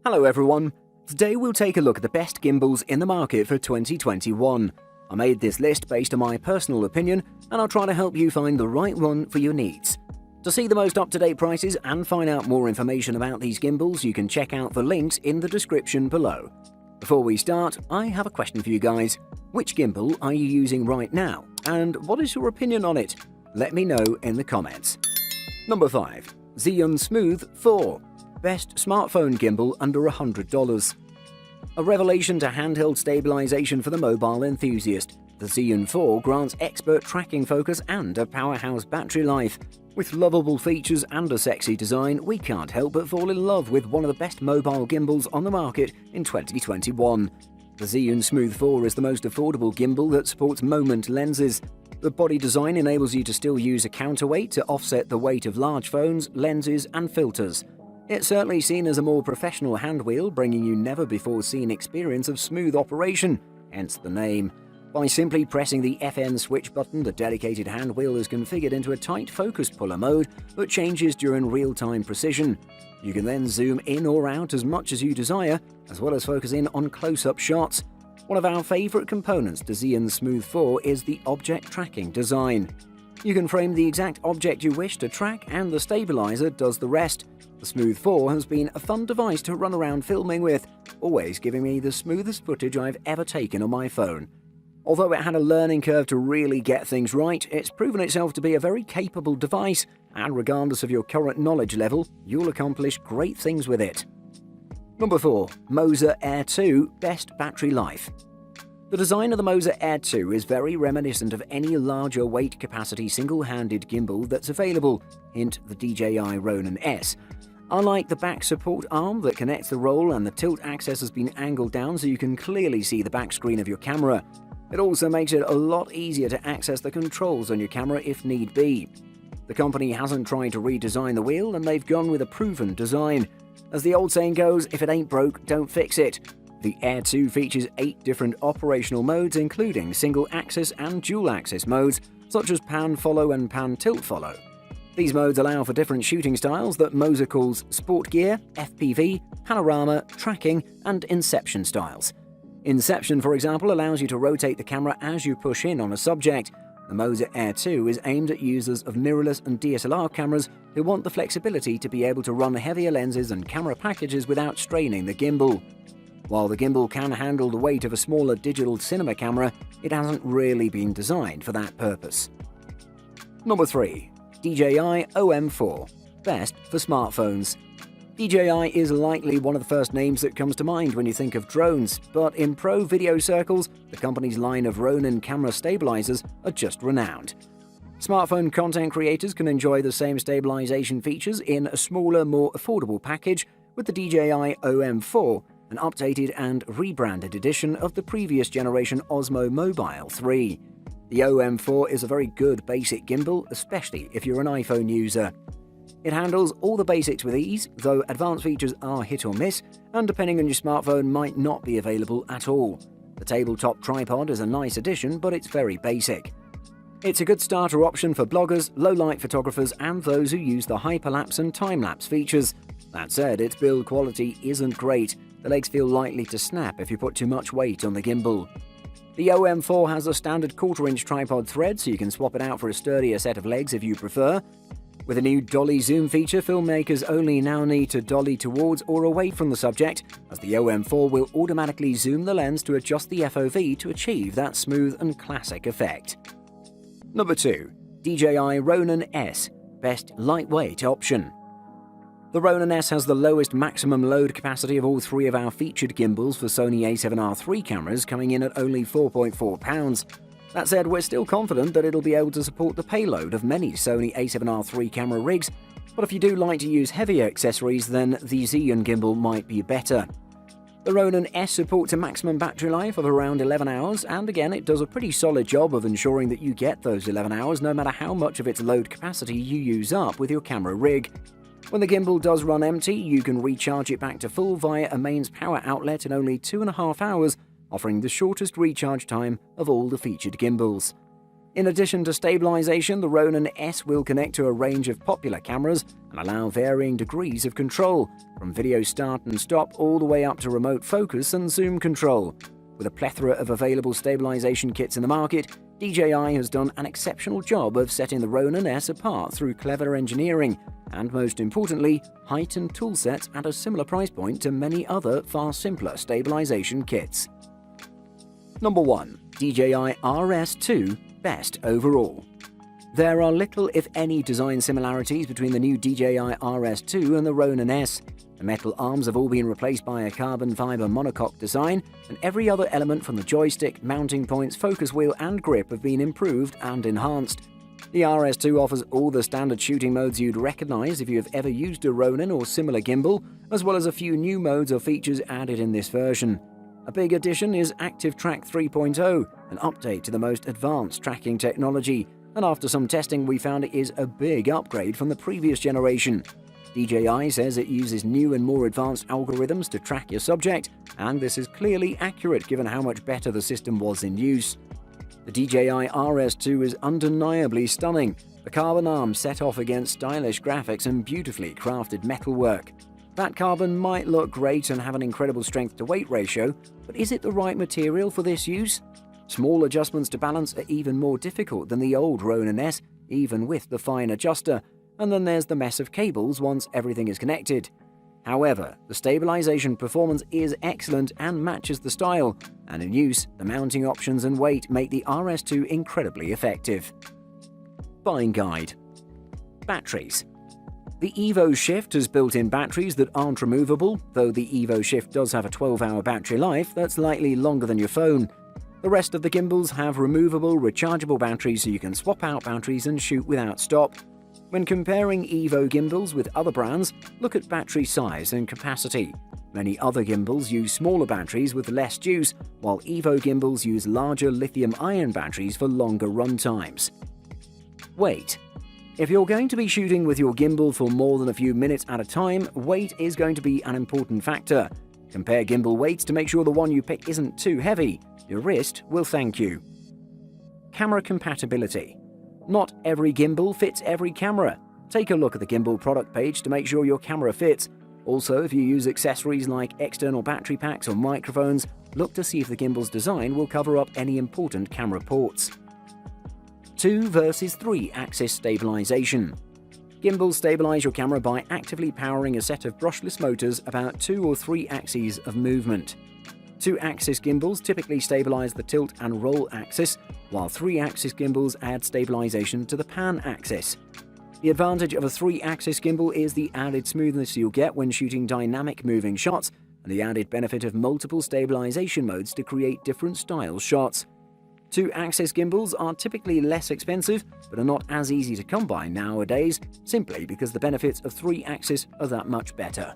Hello everyone, today we'll take a look at the best gimbals in the market for 2021. I made this list based on my personal opinion and I'll try to help you find the right one for your needs. To see the most up-to-date prices and find out more information about these gimbals, you can check out the links in the description below. Before we start, I have a question for you guys. Which gimbal are you using right now and what is your opinion on it? Let me know in the comments. Number 5. Xeon Smooth 4. Best smartphone gimbal under $100. A revelation to handheld stabilization for the mobile enthusiast, the Xeon 4 grants expert tracking focus and a powerhouse battery life. With lovable features and a sexy design, we can't help but fall in love with one of the best mobile gimbals on the market in 2021. The Xeon Smooth 4 is the most affordable gimbal that supports moment lenses. The body design enables you to still use a counterweight to offset the weight of large phones, lenses, and filters. It's certainly seen as a more professional handwheel, bringing you never-before-seen experience of smooth operation, hence the name. By simply pressing the FN switch button, the dedicated handwheel is configured into a tight focus puller mode that changes during real-time precision. You can then zoom in or out as much as you desire, as well as focus in on close-up shots. One of our favorite components to Xeon Smooth 4 is the object tracking design. You can frame the exact object you wish to track, and the stabilizer does the rest. The Smooth 4 has been a fun device to run around filming with, always giving me the smoothest footage I've ever taken on my phone. Although it had a learning curve to really get things right, it's proven itself to be a very capable device, and regardless of your current knowledge level, you'll accomplish great things with it. Number 4. Moza Air 2 Best Battery Life. The design of the Moza Air 2 is very reminiscent of any larger weight capacity single-handed gimbal that's available, hint the DJI Ronin S. Unlike the back support arm that connects the roll, and the tilt axis has been angled down so you can clearly see the back screen of your camera. It also makes it a lot easier to access the controls on your camera if need be. The company hasn't tried to redesign the wheel, and they've gone with a proven design. As the old saying goes, if it ain't broke, don't fix it. The Air 2 features 8 different operational modes, including single-axis and dual-axis modes, such as pan-follow and pan-tilt-follow. These modes allow for different shooting styles that Moza calls Sport Gear, FPV, Panorama, Tracking, and Inception styles. Inception, for example, allows you to rotate the camera as you push in on a subject. The Moza Air 2 is aimed at users of mirrorless and DSLR cameras who want the flexibility to be able to run heavier lenses and camera packages without straining the gimbal. While the gimbal can handle the weight of a smaller digital cinema camera, it hasn't really been designed for that purpose. Number 3. DJI OM4 Best for Smartphones. DJI is likely one of the first names that comes to mind when you think of drones, but in pro video circles, the company's line of Ronin camera stabilizers are just renowned. Smartphone content creators can enjoy the same stabilization features in a smaller, more affordable package with the DJI OM4, an updated and rebranded edition of the previous generation Osmo Mobile 3. The OM4 is a very good basic gimbal, especially if you're an iPhone user. It handles all the basics with ease, though advanced features are hit or miss, and depending on your smartphone might not be available at all. The tabletop tripod is a nice addition, but it's very basic. It's a good starter option for bloggers, low-light photographers, and those who use the hyperlapse and time-lapse features. That said, its build quality isn't great. The legs feel likely to snap if you put too much weight on the gimbal. The OM4 has a standard 1/4-inch tripod thread, so you can swap it out for a sturdier set of legs if you prefer. With a new dolly zoom feature, filmmakers only now need to dolly towards or away from the subject, as the OM4 will automatically zoom the lens to adjust the FOV to achieve that smooth and classic effect. Number 2. DJI Ronin S Best Lightweight Option. The Ronin S has the lowest maximum load capacity of all 3 of our featured gimbals for Sony a7R III cameras, coming in at only 4.4 pounds. That said, we're still confident that it'll be able to support the payload of many Sony a7R III camera rigs, but if you do like to use heavier accessories, then the Xeon gimbal might be better. The Ronin S supports a maximum battery life of around 11 hours, and again, it does a pretty solid job of ensuring that you get those 11 hours no matter how much of its load capacity you use up with your camera rig. When the gimbal does run empty, you can recharge it back to full via a mains power outlet in only 2.5 hours, offering the shortest recharge time of all the featured gimbals. In addition to stabilization, the Ronin S will connect to a range of popular cameras and allow varying degrees of control, from video start and stop all the way up to remote focus and zoom control. With a plethora of available stabilization kits in the market, DJI has done an exceptional job of setting the Ronin S apart through clever engineering and, most importantly, heightened toolsets at a similar price point to many other far simpler stabilization kits. Number 1. DJI RS2 Best Overall. There are little, if any, design similarities between the new DJI RS2 and the Ronin S. The metal arms have all been replaced by a carbon fiber monocoque design, and every other element from the joystick, mounting points, focus wheel and grip have been improved and enhanced. The RS2 offers all the standard shooting modes you'd recognize if you have ever used a Ronin or similar gimbal, as well as a few new modes or features added in this version. A big addition is Active Track 3.0, an update to the most advanced tracking technology, and after some testing we found it is a big upgrade from the previous generation. DJI says it uses new and more advanced algorithms to track your subject, and this is clearly accurate given how much better the system was in use. The DJI RS2 is undeniably stunning, the carbon arm set off against stylish graphics and beautifully crafted metalwork. That carbon might look great and have an incredible strength-to-weight ratio, but is it the right material for this use? Small adjustments to balance are even more difficult than the old Ronin S, even with the fine adjuster, and then there's the mess of cables once everything is connected. However, the stabilization performance is excellent and matches the style, and in use, the mounting options and weight make the RS2 incredibly effective. Buying guide. Batteries. The Evo Shift has built-in batteries that aren't removable, though the Evo Shift does have a 12-hour battery life that's likely longer than your phone. The rest of the gimbals have removable, rechargeable batteries so you can swap out batteries and shoot without stop. When comparing Evo gimbals with other brands, look at battery size and capacity. Many other gimbals use smaller batteries with less juice, while Evo gimbals use larger lithium-ion batteries for longer run times. Weight. If you're going to be shooting with your gimbal for more than a few minutes at a time, weight is going to be an important factor. Compare gimbal weights to make sure the one you pick isn't too heavy. Your wrist will thank you. Camera compatibility. Not every gimbal fits every camera. Take a look at the gimbal product page to make sure your camera fits. Also, if you use accessories like external battery packs or microphones, look to see if the gimbal's design will cover up any important camera ports. 2 versus 3 axis stabilization. Gimbals stabilize your camera by actively powering a set of brushless motors about 2 or 3 axes of movement. 2-axis gimbals typically stabilize the tilt and roll axis, while 3-axis gimbals add stabilization to the pan axis. The advantage of a 3-axis gimbal is the added smoothness you'll get when shooting dynamic moving shots, and the added benefit of multiple stabilization modes to create different style shots. 2-axis gimbals are typically less expensive, but are not as easy to come by nowadays, simply because the benefits of 3-axis are that much better.